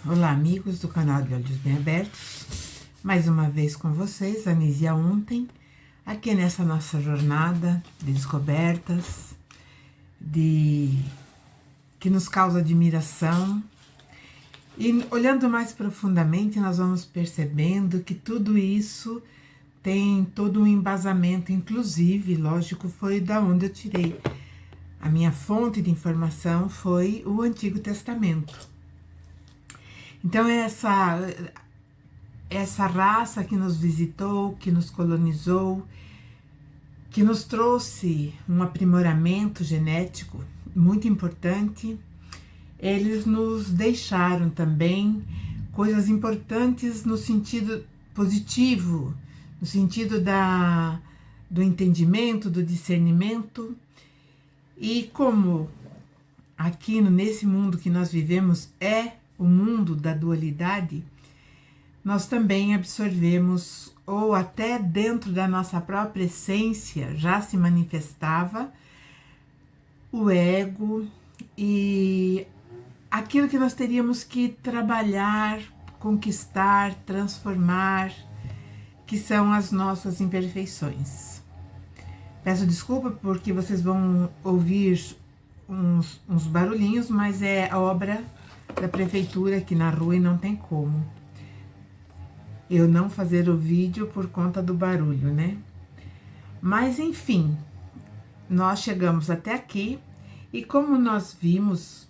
Olá, amigos do canal de Olhos Bem Abertos. Mais uma vez com vocês, Anísia Ontem, aqui nessa nossa jornada de descobertas, que nos causa admiração. E olhando mais profundamente, nós vamos percebendo que tudo isso tem todo um embasamento, inclusive, lógico, foi da onde eu tirei. A minha fonte de informação foi o Antigo Testamento. Então, essa raça que nos visitou, que nos colonizou, que nos trouxe um aprimoramento genético muito importante, eles nos deixaram também coisas importantes no sentido positivo, no sentido do entendimento, do discernimento. E como aqui nesse mundo que nós vivemos é o mundo da dualidade, nós também absorvemos, ou até dentro da nossa própria essência já se manifestava o ego e aquilo que nós teríamos que trabalhar, conquistar, transformar, que são as nossas imperfeições. Peço desculpa porque vocês vão ouvir uns barulhinhos, mas é a obra da prefeitura aqui na rua e não tem como eu não fazer o vídeo por conta do barulho, né? Mas enfim, nós chegamos até aqui e como nós vimos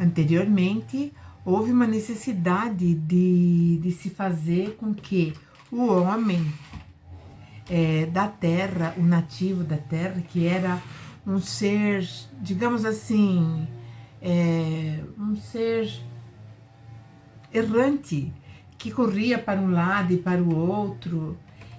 anteriormente, houve uma necessidade de se fazer com que o homem da terra, o nativo da terra, que era um ser, digamos assim, um ser errante, que corria para um lado e para o outro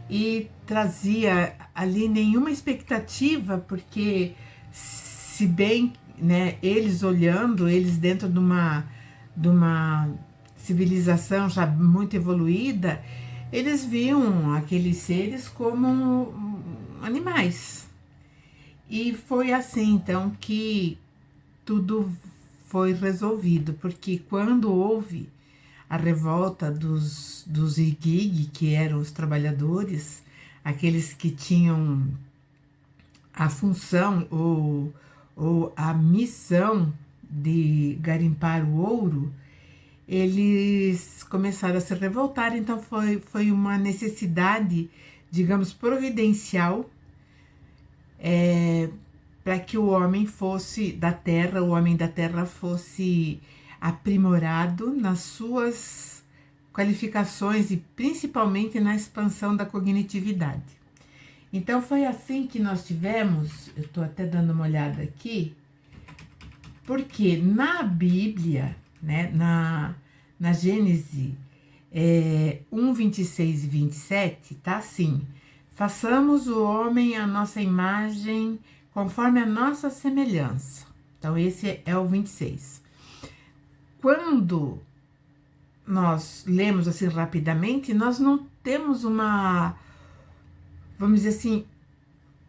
e trazia ali nenhuma expectativa, porque se bem, né, eles olhando, eles dentro de uma civilização já muito evoluída, eles viam aqueles seres como animais. E foi assim então que tudo foi resolvido, porque quando houve a revolta dos Igig, que eram os trabalhadores, aqueles que tinham a função ou a missão de garimpar o ouro, eles começaram a se revoltar, então foi uma necessidade, digamos, providencial, para que o homem fosse da terra, o homem da terra fosse aprimorado nas suas qualificações e principalmente na expansão da cognitividade. Então foi assim que nós tivemos, eu estou até dando uma olhada aqui, porque na Bíblia, né, na Gênesis 1, 26 e 27, tá assim: façamos o homem à nossa imagem, conforme a nossa semelhança. Então, esse é o 26. Quando nós lemos assim rapidamente, nós não temos vamos dizer assim,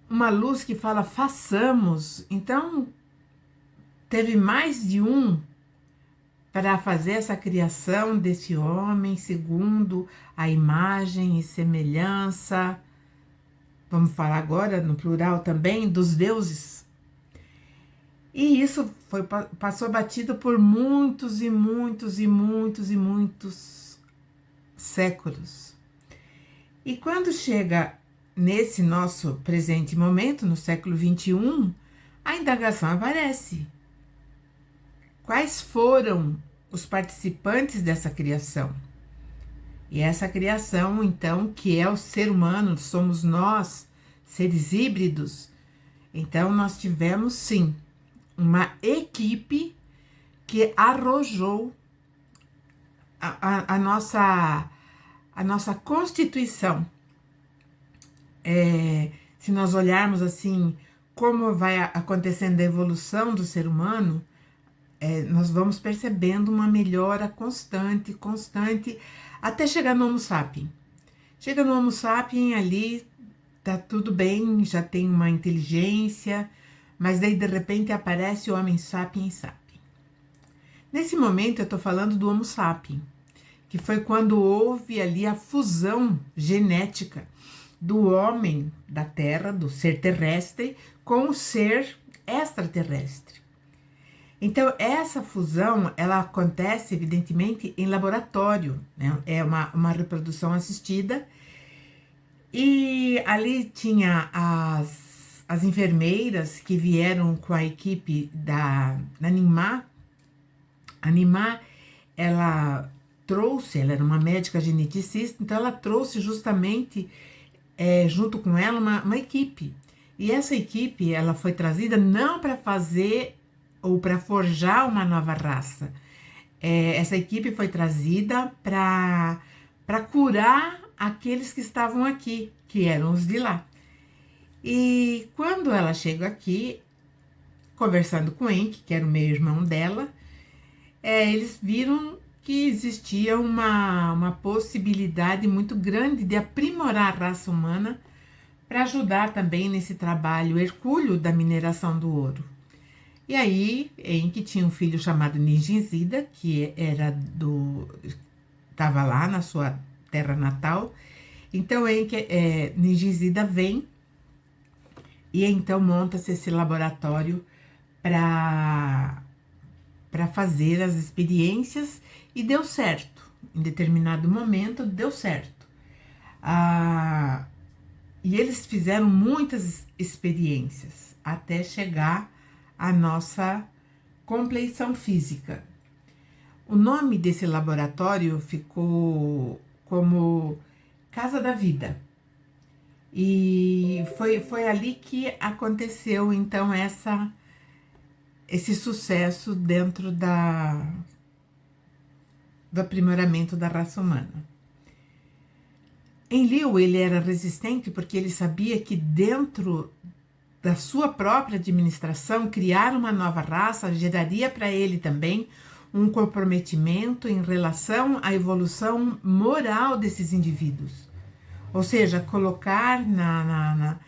uma luz que fala façamos. Então, teve mais de um para fazer essa criação desse homem segundo a imagem e semelhança. Vamos falar agora no plural também dos deuses. E isso passou batido por muitos e muitos e muitos e muitos séculos. E quando chega nesse nosso presente momento, no século 21, a indagação aparece. Quais foram os participantes dessa criação? E essa criação, então, que é o ser humano, somos nós, seres híbridos. Então, nós tivemos, sim, uma equipe que arrojou a nossa constituição. Se nós olharmos assim, como vai acontecendo a evolução do ser humano, nós vamos percebendo uma melhora constante, até chegar no Homo sapiens. Chega no Homo sapiens, ali tá tudo bem, já tem uma inteligência, mas daí de repente aparece o Homem sapiens sapiens. Nesse momento eu estou falando do Homo sapiens, que foi quando houve ali a fusão genética do homem da Terra, do ser terrestre, com o ser extraterrestre. Então, essa fusão, ela acontece, evidentemente, em laboratório, né? É uma reprodução assistida. E ali tinha as enfermeiras que vieram com a equipe da Animar. A Animar, ela era uma médica geneticista, então ela trouxe justamente, junto com ela, uma equipe. E essa equipe, ela foi trazida não para fazer ou para forjar uma nova raça. Essa equipe foi trazida para curar aqueles que estavam aqui, que eram os de lá. E quando ela chegou aqui, conversando com o Enki, que era o meio-irmão dela, eles viram que existia uma possibilidade muito grande de aprimorar a raça humana para ajudar também nesse trabalho hercúleo da mineração do ouro. E aí, Enki tinha um filho chamado Ninjinzida, que estava lá na sua terra natal. Então, Ninjinzida vem e então monta-se esse laboratório para fazer as experiências e deu certo. Em determinado momento, deu certo. E eles fizeram muitas experiências até chegar à nossa compleição física. O nome desse laboratório ficou como Casa da Vida. E foi ali que aconteceu, então, esse sucesso dentro do aprimoramento da raça humana. Enlil, ele era resistente porque ele sabia que dentro da sua própria administração, criar uma nova raça geraria para ele também um comprometimento em relação à evolução moral desses indivíduos. Ou seja, colocar na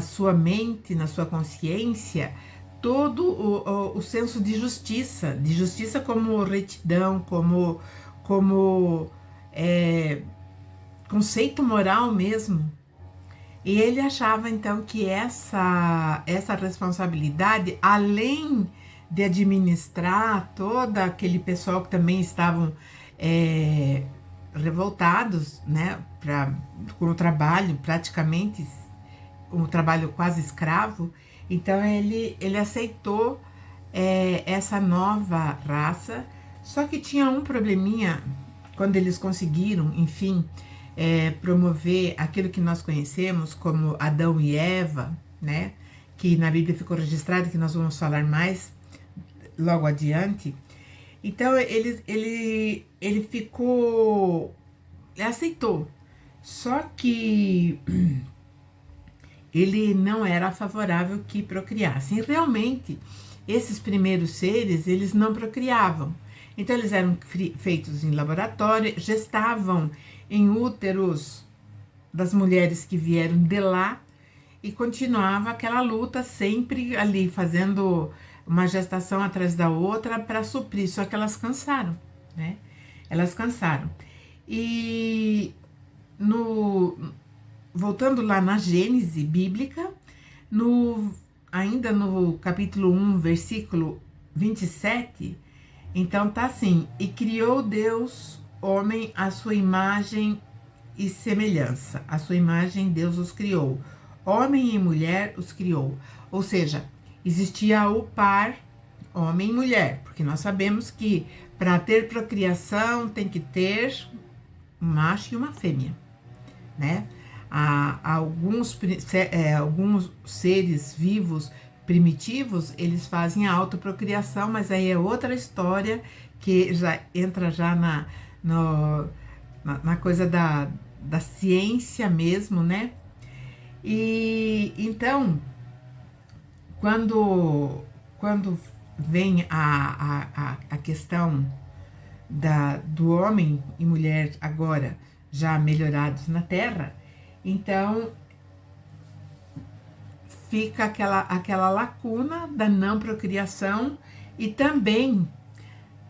sua mente, na sua consciência, todo o senso de justiça como retidão, como conceito moral mesmo. E ele achava então que essa responsabilidade, além de administrar todo aquele pessoal que também estavam revoltados, né, com o trabalho, praticamente um trabalho quase escravo, então ele aceitou essa nova raça, só que tinha um probleminha quando eles conseguiram, enfim, promover aquilo que nós conhecemos como Adão e Eva, né? Que na Bíblia ficou registrado, que nós vamos falar mais logo adiante. Então ele aceitou, só que ele não era favorável que procriassem. Realmente, esses primeiros seres, eles não procriavam. Então eles eram feitos em laboratório, gestavam em úteros das mulheres que vieram de lá e continuava aquela luta sempre ali, fazendo uma gestação atrás da outra para suprir, só que elas cansaram, né? Elas cansaram. E voltando lá na Gênese bíblica, ainda no capítulo 1, versículo 27, então tá assim: e criou Deus homem à sua imagem e semelhança. A sua imagem Deus os criou. Homem e mulher os criou. Ou seja, existia o par homem e mulher, porque nós sabemos que para ter procriação tem que ter um macho e uma fêmea, né? Alguns seres vivos primitivos, eles fazem a autoprocriação, mas aí é outra história que já entra já na coisa da ciência mesmo, né? E então, quando vem a questão do homem e mulher agora já melhorados na Terra, então fica aquela lacuna da não procriação e também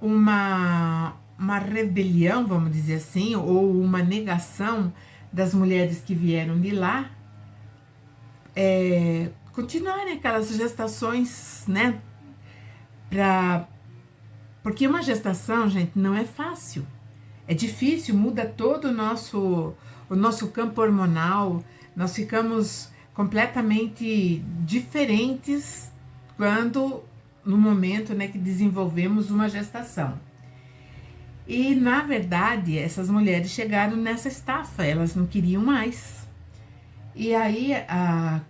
uma rebelião, vamos dizer assim, ou uma negação das mulheres que vieram de lá, continuarem aquelas gestações, né? Porque uma gestação, gente, não é fácil. É difícil, muda todo o nosso campo hormonal. Nós ficamos completamente diferentes quando, no momento, né, que desenvolvemos uma gestação. E, na verdade, essas mulheres chegaram nessa estafa, elas não queriam mais. E aí,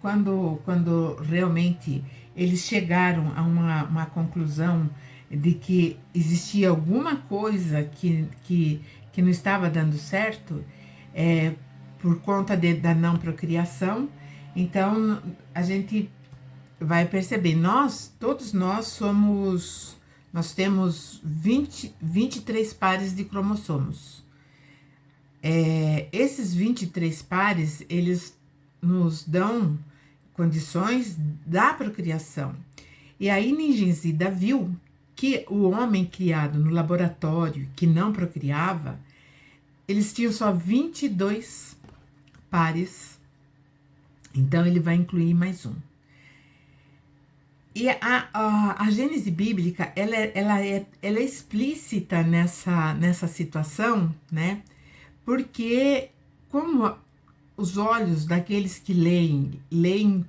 quando realmente eles chegaram a uma conclusão de que existia alguma coisa que não estava dando certo, por conta da não procriação, então a gente vai perceber, todos nós temos 23 pares de cromossomos. Esses 23 pares, eles nos dão condições da procriação. E aí Ninjinzida viu que o homem criado no laboratório, que não procriava, eles tinham só 22 pares, então ele vai incluir mais um. E a Gênese bíblica, ela é explícita nessa situação, né? Porque como os olhos daqueles que leem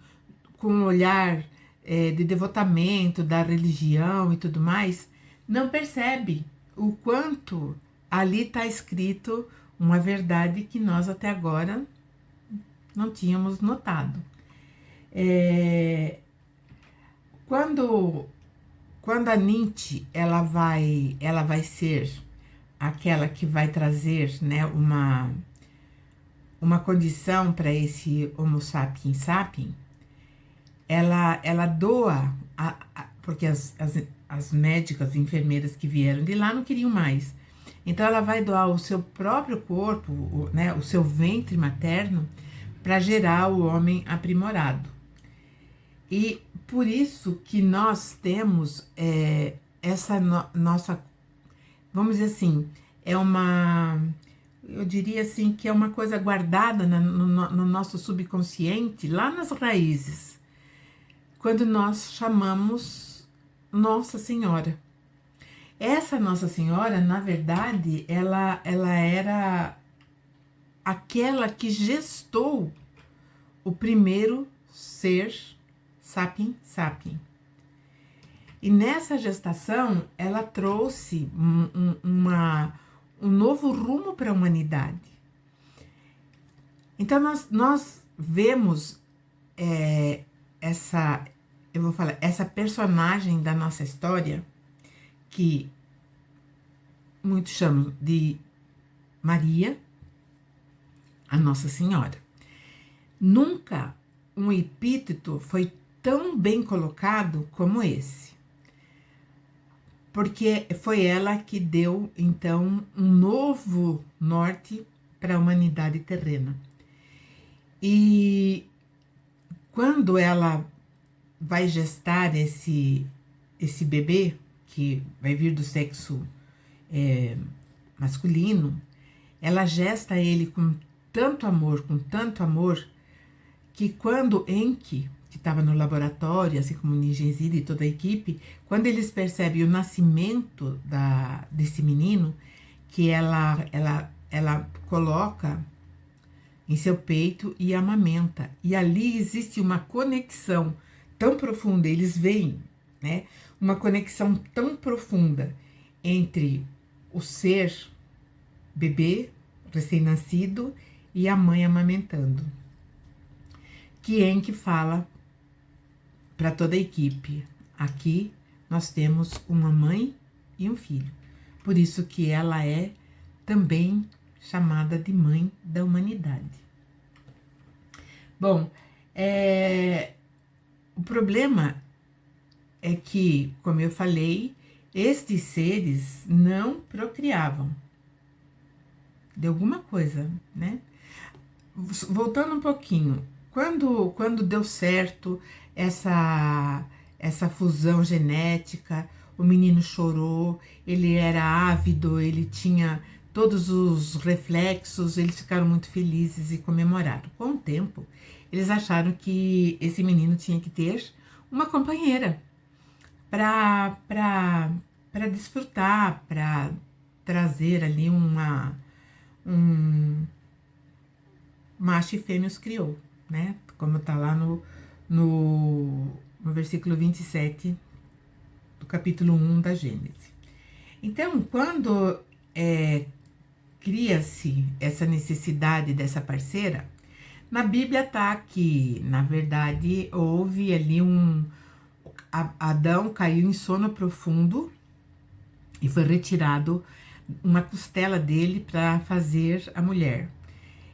com um olhar de devotamento, da religião e tudo mais, não percebe o quanto ali está escrito uma verdade que nós até agora não tínhamos notado. Quando a Ninti ela vai ser aquela que vai trazer, né, uma condição para esse Homo sapiens sapiens, ela doa, porque as médicas, enfermeiras que vieram de lá não queriam mais. Então ela vai doar o seu próprio corpo, né, o seu ventre materno, para gerar o homem aprimorado. E por isso que nós temos essa nossa, vamos dizer assim, eu diria assim que é uma coisa guardada no nosso subconsciente, lá nas raízes, quando nós chamamos Nossa Senhora. Essa Nossa Senhora, na verdade, ela era aquela que gestou o primeiro ser sapiens sapiens. E nessa gestação, ela trouxe um novo rumo para a humanidade. Então, nós vemos essa personagem da nossa história, que muitos chamam de Maria, a Nossa Senhora. Nunca um epíteto foi tão bem colocado como esse, porque foi ela que deu, então, um novo norte para a humanidade terrena. E quando ela vai gestar esse bebê, que vai vir do sexo masculino, ela gesta ele com tanto amor, que quando Enki, que estava no laboratório, assim como Ninjinzida e toda a equipe, quando eles percebem o nascimento desse menino, que ela coloca em seu peito e amamenta. E ali existe uma conexão tão profunda, eles veem, né, uma conexão tão profunda entre o ser bebê, recém-nascido, e a mãe amamentando. Que Enki fala para toda a equipe: aqui nós temos uma mãe e um filho. Por isso que ela é também chamada de mãe da humanidade. Bom, o problema é que, como eu falei, estes seres não procriavam. De alguma coisa, né? Voltando um pouquinho, quando deu certo essa fusão genética, o menino chorou, ele era ávido, ele tinha todos os reflexos, eles ficaram muito felizes e comemoraram. Com o tempo, eles acharam que esse menino tinha que ter uma companheira para desfrutar, para trazer ali um macho e fêmea os criou, né? Como está lá no versículo 27 do capítulo 1 da Gênesis. Então, quando cria-se essa necessidade dessa parceira, na Bíblia tá que, na verdade, houve ali Adão caiu em sono profundo e foi retirado uma costela dele para fazer a mulher.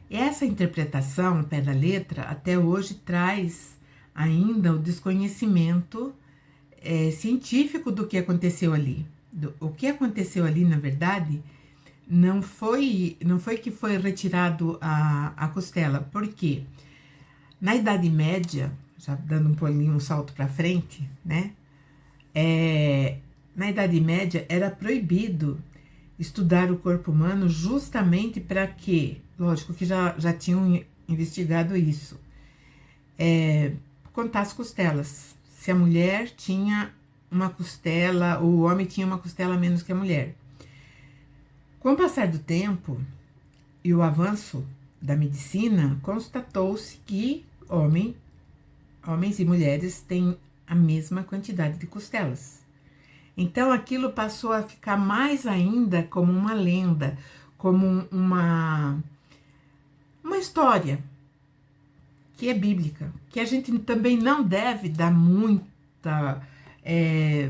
Essa interpretação, ao pé da letra, até hoje traz ainda o desconhecimento científico do que aconteceu ali. O que aconteceu ali, na verdade, não foi que foi retirado a costela, porque na Idade Média, já dando um salto para frente, né? Na Idade Média era proibido estudar o corpo humano justamente para que, lógico que já tinham investigado isso, contar as costelas. Se a mulher tinha uma costela, ou o homem tinha uma costela a menos que a mulher. Com o passar do tempo e o avanço da medicina, constatou-se que homens e mulheres têm a mesma quantidade de costelas. Então aquilo passou a ficar mais ainda como uma lenda, como uma história que é bíblica, que a gente também não deve dar muita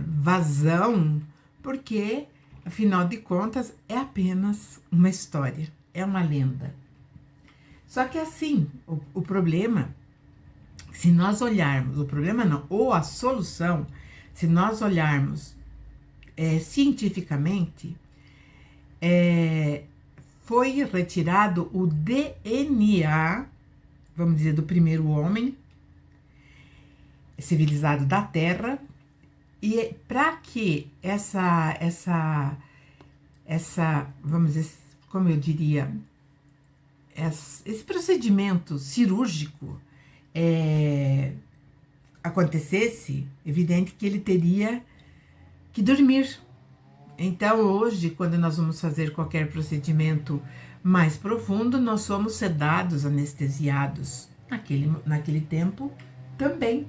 vazão, porque afinal de contas é apenas uma história, é uma lenda. Só que assim, o problema, se nós olharmos, o problema não, ou a solução, se nós olharmos cientificamente, foi retirado o DNA, vamos dizer, do primeiro homem civilizado da Terra, e para que essa, vamos dizer, como eu diria, esse procedimento cirúrgico acontecesse, evidente que ele teria que dormir. Então, hoje, quando nós vamos fazer qualquer procedimento mais profundo, nós somos sedados, anestesiados. Naquele tempo, também.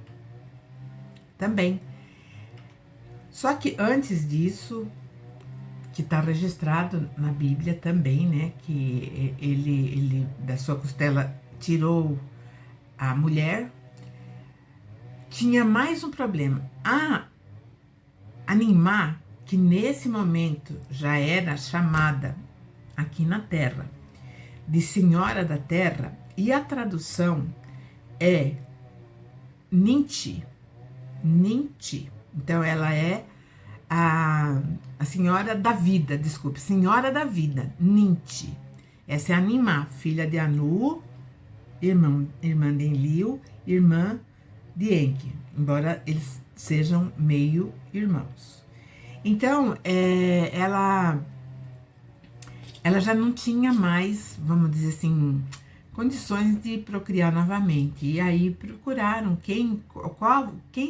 Só que antes disso, que está registrado na Bíblia também, né, que ele da sua costela tirou a mulher, tinha mais um problema. A Nimá, que nesse momento já era chamada aqui na Terra de Senhora da Terra, e a tradução é Ninti. Então ela é a Senhora da Vida, desculpe, Senhora da Vida, Ninti. Essa é a Nimá, filha de Anu, irmã de Enlil, irmã de Enki, embora eles sejam meio irmãos. Então, ela já não tinha mais, vamos dizer assim, condições de procriar novamente. E aí procuraram quem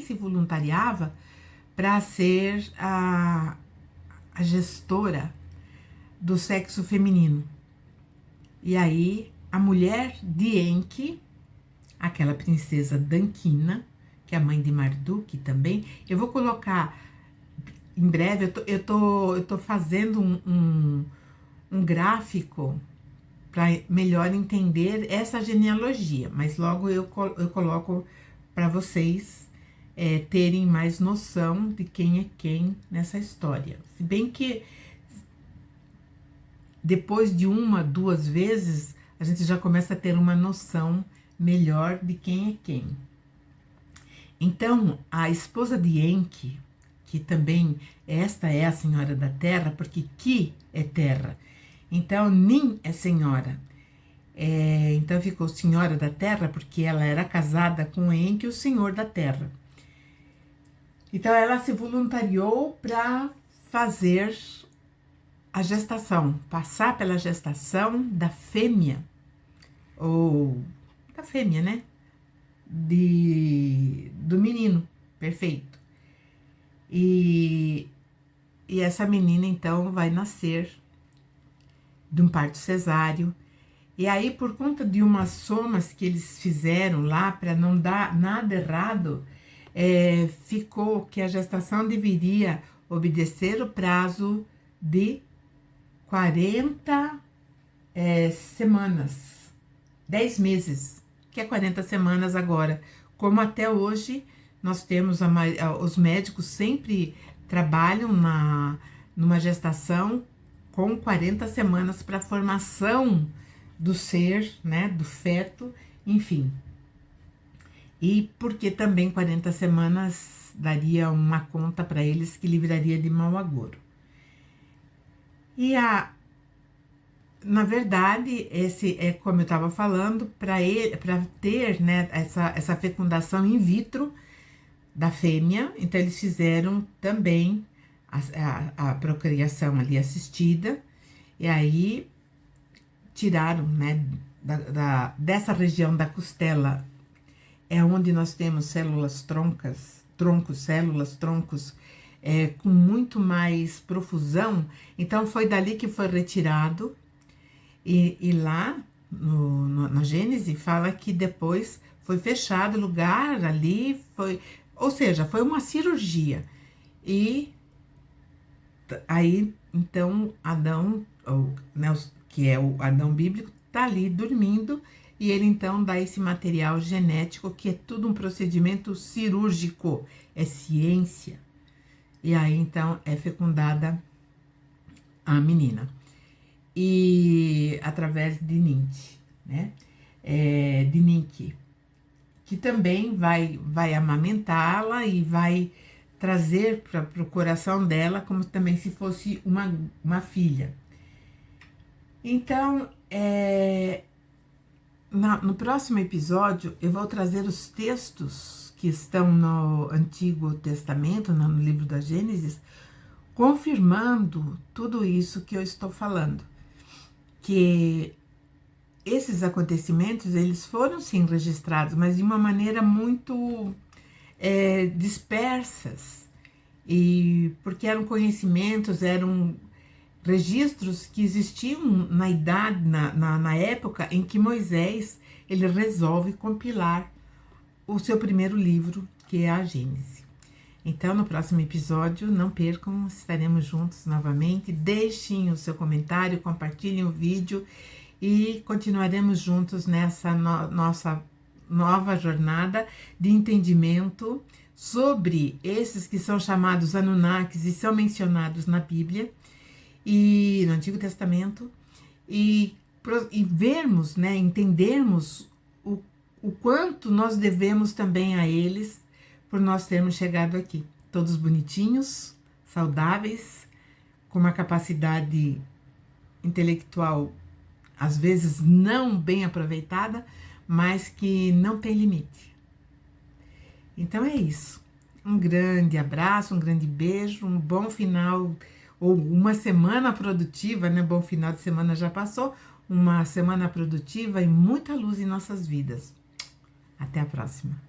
se voluntariava para ser a gestora do sexo feminino. E aí a mulher de Enki, aquela princesa Dankina, que é a mãe de Marduk também, eu vou colocar em breve, eu tô fazendo um gráfico para melhor entender essa genealogia, mas logo eu coloco para vocês terem mais noção de quem é quem nessa história. Se bem que depois de 1, 2 vezes, a gente já começa a ter uma noção melhor de quem é quem. Então, a esposa de Enki, que também esta é a Senhora da Terra, porque Ki é terra. Então, Nin é senhora. Então, ficou Senhora da Terra, porque ela era casada com Enki, o Senhor da Terra. Então ela se voluntariou para fazer a gestação, passar pela gestação da fêmea, ou da fêmea, né? Do menino, perfeito. E essa menina, então, vai nascer de um parto cesáreo. E aí, por conta de umas somas que eles fizeram lá, para não dar nada errado, ficou que a gestação deveria obedecer o prazo de 40 semanas, 10 meses, que é 40 semanas agora. Como até hoje nós temos, os médicos sempre trabalham numa gestação com 40 semanas para a formação do ser, né, do feto, enfim. E porque também 40 semanas daria uma conta para eles que livraria de mau agouro. E na verdade, esse é como eu estava falando, para ter, né, essa fecundação in vitro da fêmea, então eles fizeram também a procriação ali assistida, e aí tiraram, né, dessa região da costela, é onde nós temos células células troncos, com muito mais profusão, então foi dali que foi retirado, e lá na Gênese fala que depois foi fechado o lugar ali, ou seja, foi uma cirurgia. E aí, então, Adão, né, que é o Adão bíblico, tá ali dormindo, e ele então dá esse material genético, que é tudo um procedimento cirúrgico, é ciência. E aí, então, é fecundada a menina. E através de Ninti, né? De Ninki, que também vai amamentá-la e vai trazer para o coração dela como também se fosse uma filha. Então, no próximo episódio, eu vou trazer os textos que estão no Antigo Testamento, no livro da Gênesis, confirmando tudo isso que eu estou falando. Que esses acontecimentos, eles foram sim registrados, mas de uma maneira muito dispersas, e porque eram conhecimentos, eram registros que existiam na época em que Moisés ele resolve compilar o seu primeiro livro, que é a Gênese. Então, no próximo episódio, não percam, estaremos juntos novamente. Deixem o seu comentário, compartilhem o vídeo e continuaremos juntos nessa nossa nova jornada de entendimento sobre esses que são chamados Anunnakis e são mencionados na Bíblia e no Antigo Testamento, e vermos, né, entendermos o quanto nós devemos também a eles, por nós termos chegado aqui, todos bonitinhos, saudáveis, com uma capacidade intelectual, às vezes não bem aproveitada, mas que não tem limite. Então é isso. Um grande abraço, um grande beijo, um bom final, ou uma semana produtiva, né? Bom final de semana já passou, uma semana produtiva e muita luz em nossas vidas. Até a próxima.